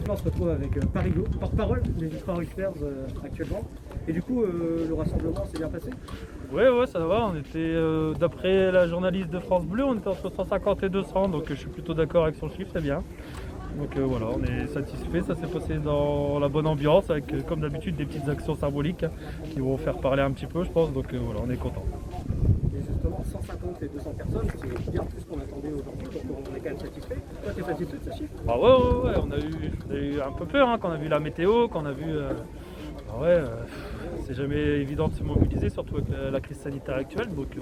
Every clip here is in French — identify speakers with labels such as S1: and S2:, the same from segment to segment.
S1: Là, on se retrouve avec Parigo, porte-parole des Ultra Richters actuellement. Et du coup, le rassemblement s'est bien passé?
S2: Ouais, ça va. On était, d'après la journaliste de France Bleu, on était entre 150 et 200, donc je suis plutôt d'accord avec son chiffre, c'est bien. Donc voilà, on est satisfait, ça s'est passé dans la bonne ambiance, avec comme d'habitude des petites actions symboliques qui vont faire parler un petit peu, je pense, donc voilà, on est content.
S1: Et justement, 150 et 200 personnes, c'est bien plus qu'on attendait aujourd'hui, donc on est quand même satisfait. Toi, tu es satisfait de ce chiffre?
S2: Ah ouais, on a eu un peu peur, hein, quand on a vu la météo, quand on a vu... c'est jamais évident de se mobiliser, surtout avec la crise sanitaire actuelle, donc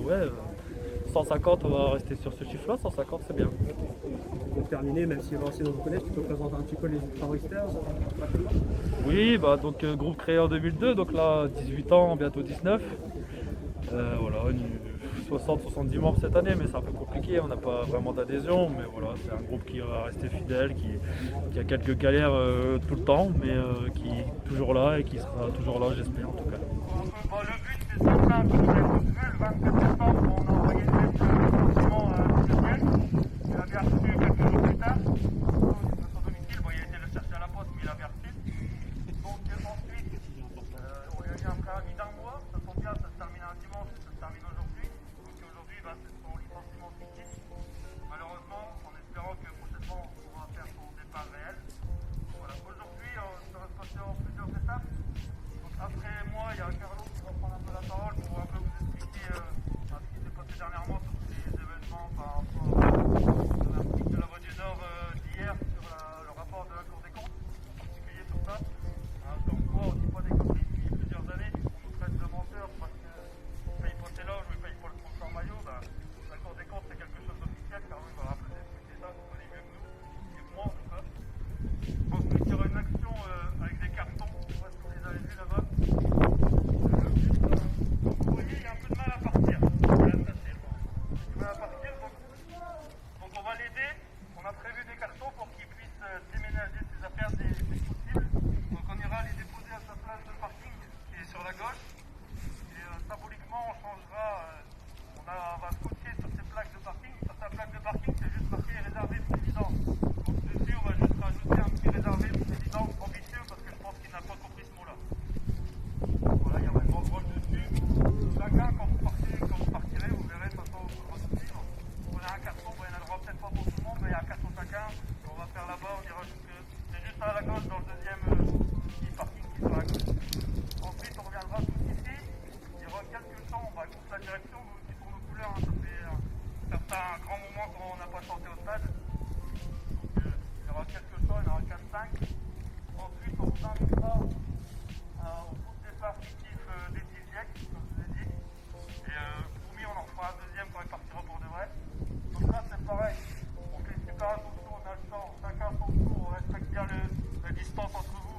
S2: 150, on va rester sur ce chiffre-là, 150 c'est bien.
S1: Pour terminer, même si Vincent nous connaît, tu peux présenter un petit peu les Ultra Richters rapidement?
S2: Oui, donc groupe créé en 2002, donc là 18 ans, bientôt 19. Voilà, 60-70 membres cette année, mais c'est un peu compliqué, on n'a pas vraiment d'adhésion, mais voilà, c'est un groupe qui va rester fidèle, qui a quelques galères tout le temps, mais qui est toujours là et qui sera toujours là, j'espère en tout cas.
S3: Bon, le but c'est simple, hein, comme vous avez tous vu, le 27 septembre, on a organisé le lancement du ciel. Il a bien reçu quelques jours plus tard. De son domicile, bon, il a été le chercher à la poste, mais il a bien reçu. Donc ensuite, on lui a eu un préavis d'un mois. Ça tombe bien, ça se termine un dimanche et ça se termine aujourd'hui. Donc aujourd'hui, c'est son licenciement fictif. Malheureusement, en espérant que prochainement on pourra faire son départ réel. Voilà. Aujourd'hui, ça va se passer en plusieurs étapes. Donc après moi, il y a Carlo qui va prendre un peu la parole pour un peu vous expliquer ce qui s'est passé dernièrement sur tous les événements par rapport à l'article de la Voix du Nord d'hier sur le rapport de la Cour des comptes, en particulier sur ça. Comme quoi, on ne dit pas des conneries depuis plusieurs années, on nous traite de menteurs parce qu'on ne paye pas ses loges ou on ne paye pas le sponsor maillot. La Cour des comptes c'est quelque chose d'officiel, Carlo va rappeler expliquer ça, vous connaissez mieux que nous, mieux que moi en tout cas. Ensuite, il y aura une action avec des cartons, où est-ce qu'on les avait vus là-bas. Vous voyez, il y a un peu de mal à partir. Il va partir, donc on va l'aider. On a prévu des cartons pour qu'il puisse déménager ses affaires dès que possible. Donc on ira les déposer à sa place de parking qui est sur la gauche. Et symboliquement, on changera, on va scotcher sur ces plaques de parking. Sur sa plaque de parking, c'est juste marqué réservé président. Donc dessus, on va juste rajouter un petit réservé président ambitieux parce que je pense qu'il n'a pas compris ce mot-là. Voilà, il y aura une banderole dessus. Chacun, quand vous partirez, vous verrez, de toute façon, vous pourrez nous suivre. On a un carton, il y en a le droit peut-être pas pour tout le monde, mais il y a un carton chacun. On va faire là-bas, on ira jusque. C'est juste à la gauche dans le deuxième petit parking qui est sur la gauche. Ensuite, on reviendra tous ici. Il y aura quelques chants, on va contre la direction qui sont nos couleurs. Hein. Ça fait un grand moment qu'on n'a pas chanté au stade. Donc, il y aura quelques chants, il y en aura 4-5. Ensuite, on vous invitera au groupe départ fictif des Tiziec, comme je vous ai dit. Et promis, on en fera un deuxième quand il partira pour de vrai. Donc là, c'est pareil. On fait super attention, on a le temps, chacun son tour, on respecte bien la distance entre vous.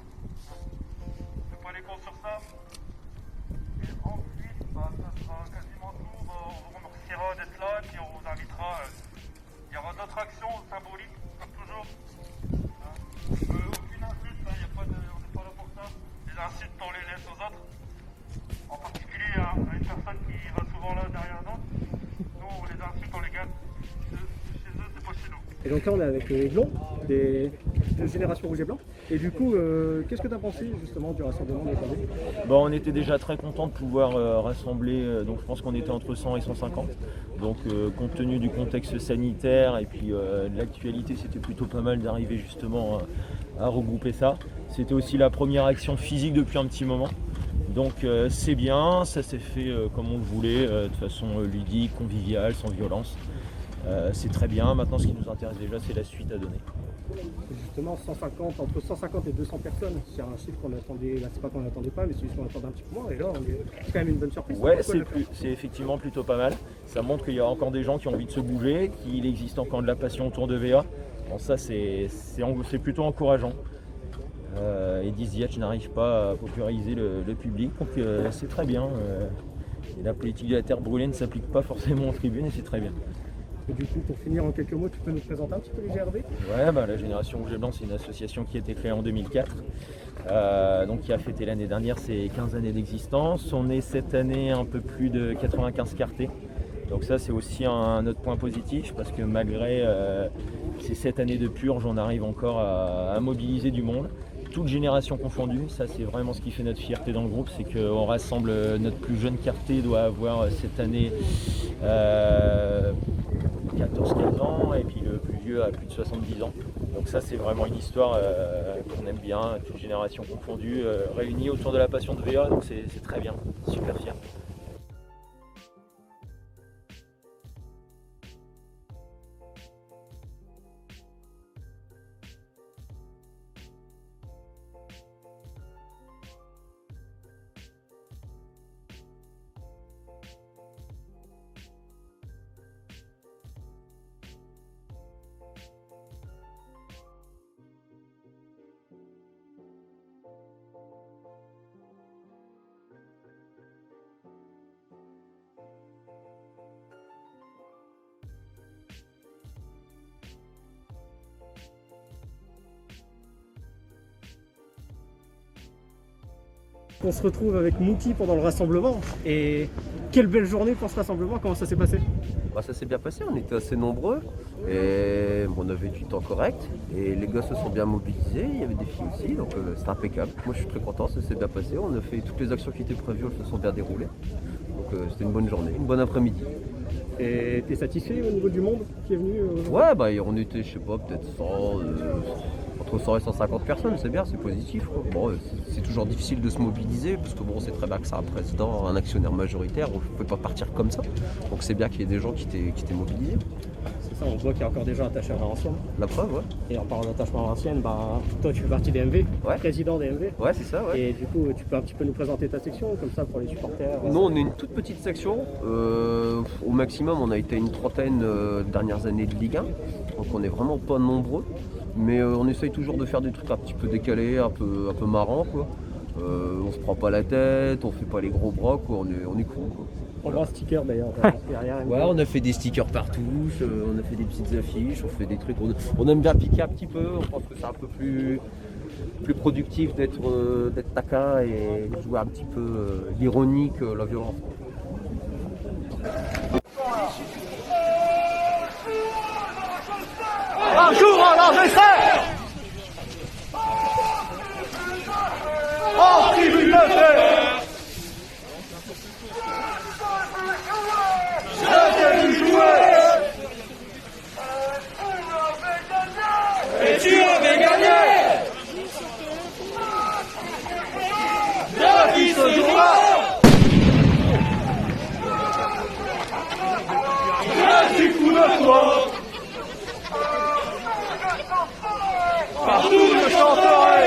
S3: On ne fait pas les cons sur ça. Et ensuite, ça sera quasiment tout. On vous remerciera d'être là, et puis on vous invitera. Il y aura d'autres actions symboliques, comme toujours. Aucune insulte, on n'est pas là pour ça. Les insultes, on les laisse aux autres. En particulier à une personne qui va souvent là derrière nous. Nous, on les insulte, on les garde. Chez eux, c'est pas chez nous.
S1: Et donc là, on est avec les Blonds, de Génération Rouge et Blanc. Et du coup, qu'est-ce que tu as pensé justement du rassemblement des familles?
S4: Bon, on était déjà très content de pouvoir rassembler, donc je pense qu'on était entre 100 et 150. Donc compte tenu du contexte sanitaire et puis de l'actualité, c'était plutôt pas mal d'arriver justement à regrouper ça. C'était aussi la première action physique depuis un petit moment. Donc c'est bien, ça s'est fait comme on le voulait, de façon ludique, conviviale, sans violence. C'est très bien. Maintenant, ce qui nous intéresse déjà, c'est la suite à donner.
S1: Justement, entre 150 et 200 personnes, c'est un chiffre qu'on attendait, là c'est pas qu'on n'attendait pas, mais c'est juste qu'on attendait un petit peu moins, et là c'est quand même une bonne surprise.
S4: Ouais, c'est effectivement plutôt pas mal. Ça montre qu'il y a encore des gens qui ont envie de se bouger, qu'il existe encore de la passion autour de VA. Bon, ça c'est plutôt encourageant. Et Diziach n'arrive pas à populariser le public, donc c'est très bien. Et la politique de la terre brûlée ne s'applique pas forcément en tribune et c'est très bien.
S1: Et du coup, pour finir en quelques mots, tu peux nous présenter un petit peu les GRB?
S4: Ouais, la Génération Rouge et Blanc, c'est une association qui a été créée en 2004, donc qui a fêté l'année dernière ses 15 années d'existence. On est cette année un peu plus de 95 quartés, donc ça c'est aussi un autre point positif parce que malgré c'est 7 années de purge, on arrive encore à mobiliser du monde, toutes générations confondues. Ça, c'est vraiment ce qui fait notre fierté dans le groupe, c'est qu'on rassemble notre plus jeune quartier doit avoir cette année 14-15 ans, et puis le plus vieux a plus de 70 ans. Donc ça, c'est vraiment une histoire qu'on aime bien, toutes générations confondues, réunies autour de la passion de VA, donc c'est très bien, super fier.
S1: On se retrouve avec Mookie pendant le rassemblement. Et quelle belle journée pour ce rassemblement, comment ça s'est passé?
S5: Bah, ça s'est bien passé, on était assez nombreux et on avait du temps correct et les gars se sont bien mobilisés, il y avait des filles aussi, donc c'était impeccable. Moi je suis très content, ça s'est bien passé, on a fait toutes les actions qui étaient prévues, elles se sont bien déroulées. Donc c'était une bonne journée, une bonne après-midi.
S1: Et t'es satisfait au niveau du monde qui est venu
S5: Ouais, bah on était, je sais pas, peut-être 100, entre 100 et 150 personnes, c'est bien, c'est positif, quoi. Bon, c'est toujours difficile de se mobiliser, parce que bon, on sait très bien que c'est un président, un actionnaire majoritaire, on ne peut pas partir comme ça. Donc c'est bien qu'il y ait des gens qui t'aient mobilisé.
S1: C'est ça, on voit qu'il y a encore des gens attachés à Valenciennes.
S5: La preuve, ouais.
S1: Et en parlant d'attachement à Valenciennes, bah, toi tu fais partie des MV,
S5: Ouais.
S1: président des MV.
S5: Ouais, c'est ça, ouais.
S1: Et du coup, tu peux un petit peu nous présenter ta section, comme ça, pour les supporters.
S5: Nous, on est une toute petite section. Au maximum, on a été une trentaine dernières années de Ligue 1. Donc on n'est vraiment pas nombreux. Mais on essaye toujours de faire des trucs un petit peu décalés, un peu marrants, quoi. On se prend pas la tête, on fait pas les gros bras, quoi. On est cool, quoi.
S1: On voit un sticker d'ailleurs derrière.
S5: Ouais, on a fait des stickers partout, on a fait des petites affiches, on fait des trucs. On aime bien piquer un petit peu, on pense que c'est un peu plus productif d'être taquin et jouer un petit peu l'ironique, la violence.
S3: Un jour à la réserve, en tribune de fer, je t'ai vu jouer, et tu avais gagné. La vie se jouera. Je suis fou de toi. Partout je chanterai.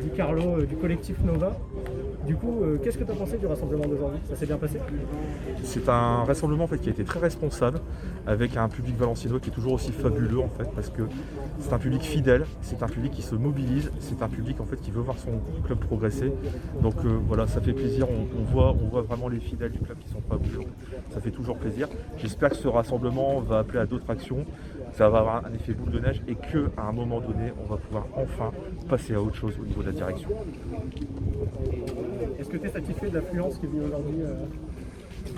S1: Di Carlo du collectif Nova. Du coup, qu'est-ce que tu as pensé du rassemblement d'aujourd'hui? Ça s'est bien passé?
S6: C'est un rassemblement en fait, qui a été très responsable, avec un public valenciennois qui est toujours aussi fabuleux en fait, parce que c'est un public fidèle, c'est un public qui se mobilise, c'est un public en fait qui veut voir son club progresser. Donc voilà, ça fait plaisir, on voit vraiment les fidèles du club qui sont pas à bouger. Ça fait toujours plaisir. J'espère que ce rassemblement va appeler à d'autres actions, ça va avoir un effet boule de neige et qu'à un moment donné, on va pouvoir enfin passer à autre chose au niveau de la direction.
S1: Est-ce que tu es satisfait de l'affluence qui est venue aujourd'hui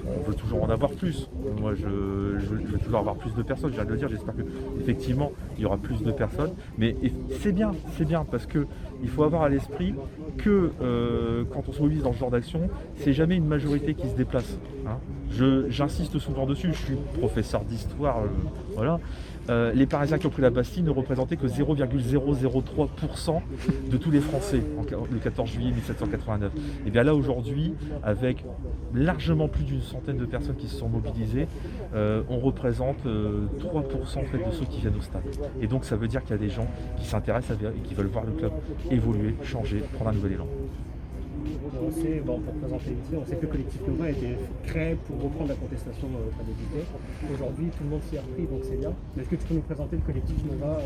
S6: On veut toujours en avoir plus. Moi, je veux toujours avoir plus de personnes. Je viens de le dire. J'espère qu'effectivement, il y aura plus de personnes. Mais c'est bien parce que il faut avoir à l'esprit que quand on se mobilise dans ce genre d'action, c'est jamais une majorité qui se déplace. Hein. J'insiste souvent dessus, je suis professeur d'histoire, voilà. Les Parisiens qui ont pris la Bastille ne représentaient que 0,003% de tous les Français le 14 juillet 1789. Et bien là aujourd'hui, avec largement plus d'une centaine de personnes qui se sont mobilisées, on représente 3% en fait, de ceux qui viennent au stade. Et donc ça veut dire qu'il y a des gens qui s'intéressent et qui veulent voir le club évoluer, changer, prendre un nouvel élan.
S1: On sait, pour présenter ici, on sait que le collectif Nova a été créé pour reprendre la contestation auprès des députés. Aujourd'hui, tout le monde s'y est repris, donc c'est bien. Mais est-ce que tu peux nous présenter le collectif Nova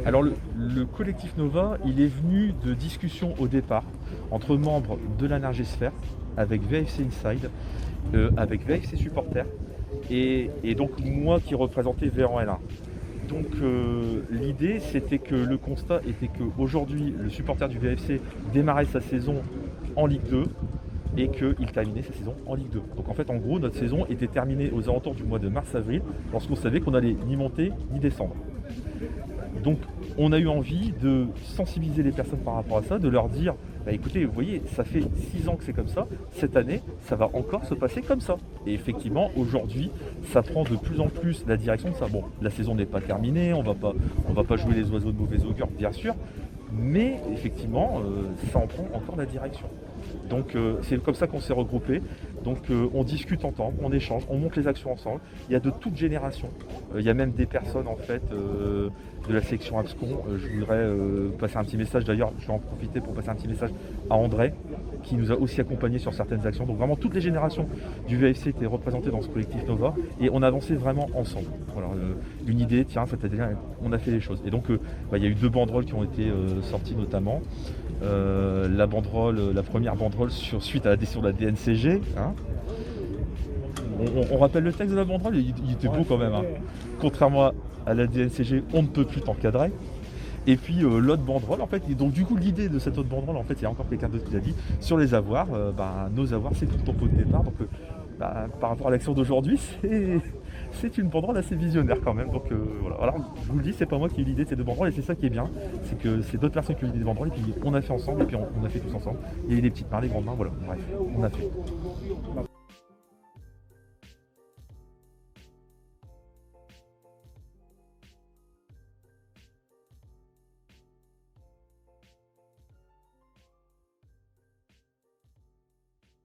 S6: Alors le collectif Nova, il est venu de discussions au départ entre membres de la Nargesphère, avec VFC Inside, avec VFC Supporters, et donc moi qui représentais Véran L1. Donc l'idée c'était que le constat était qu'aujourd'hui le supporter du VFC démarrait sa saison en Ligue 2 et qu'il terminait sa saison en Ligue 2. Donc en fait en gros notre saison était terminée aux alentours du mois de mars-avril lorsqu'on savait qu'on allait ni monter ni descendre. Donc on a eu envie de sensibiliser les personnes par rapport à ça, de leur dire bah écoutez, vous voyez, ça fait 6 ans que c'est comme ça, cette année, ça va encore se passer comme ça. Et effectivement, aujourd'hui, ça prend de plus en plus la direction de ça. Bon, la saison n'est pas terminée, on va pas jouer les oiseaux de mauvais augure, bien sûr, mais effectivement, ça en prend encore la direction. Donc c'est comme ça qu'on s'est regroupés. Donc on discute ensemble, on échange, on monte les actions ensemble. Il y a de toutes générations. Il y a même des personnes en fait de la section Abscon. Je voudrais passer un petit message, d'ailleurs je vais en profiter pour passer un petit message à André qui nous a aussi accompagnés sur certaines actions. Donc vraiment toutes les générations du VFC étaient représentées dans ce collectif Nova et on avançait vraiment ensemble. Voilà, une idée, tiens, on a fait les choses. Et donc il y a eu 2 banderoles qui ont été sorties notamment. La première banderole suite à la décision de la DNCG. Hein. On rappelle le texte de la banderole, il était beau quand même. Hein. Contrairement à la DNCG, on ne peut plus t'encadrer. Et puis l'autre banderole, en fait, et donc du coup l'idée de cette autre banderole, en fait, il y a encore quelqu'un d'autre qui l'a dit, sur les avoirs, nos avoirs c'est tout ton pot de départ. Donc par rapport à l'action d'aujourd'hui, c'est une banderole assez visionnaire quand même. Donc voilà. Alors je vous le dis, c'est pas moi qui ai eu l'idée de ces 2 banderoles et c'est ça qui est bien, c'est que c'est d'autres personnes qui ont eu l'idée des banderoles et puis on a fait ensemble et puis on a fait tous ensemble. Il y a eu des petites mains, des grandes mains, voilà, bref, on a fait.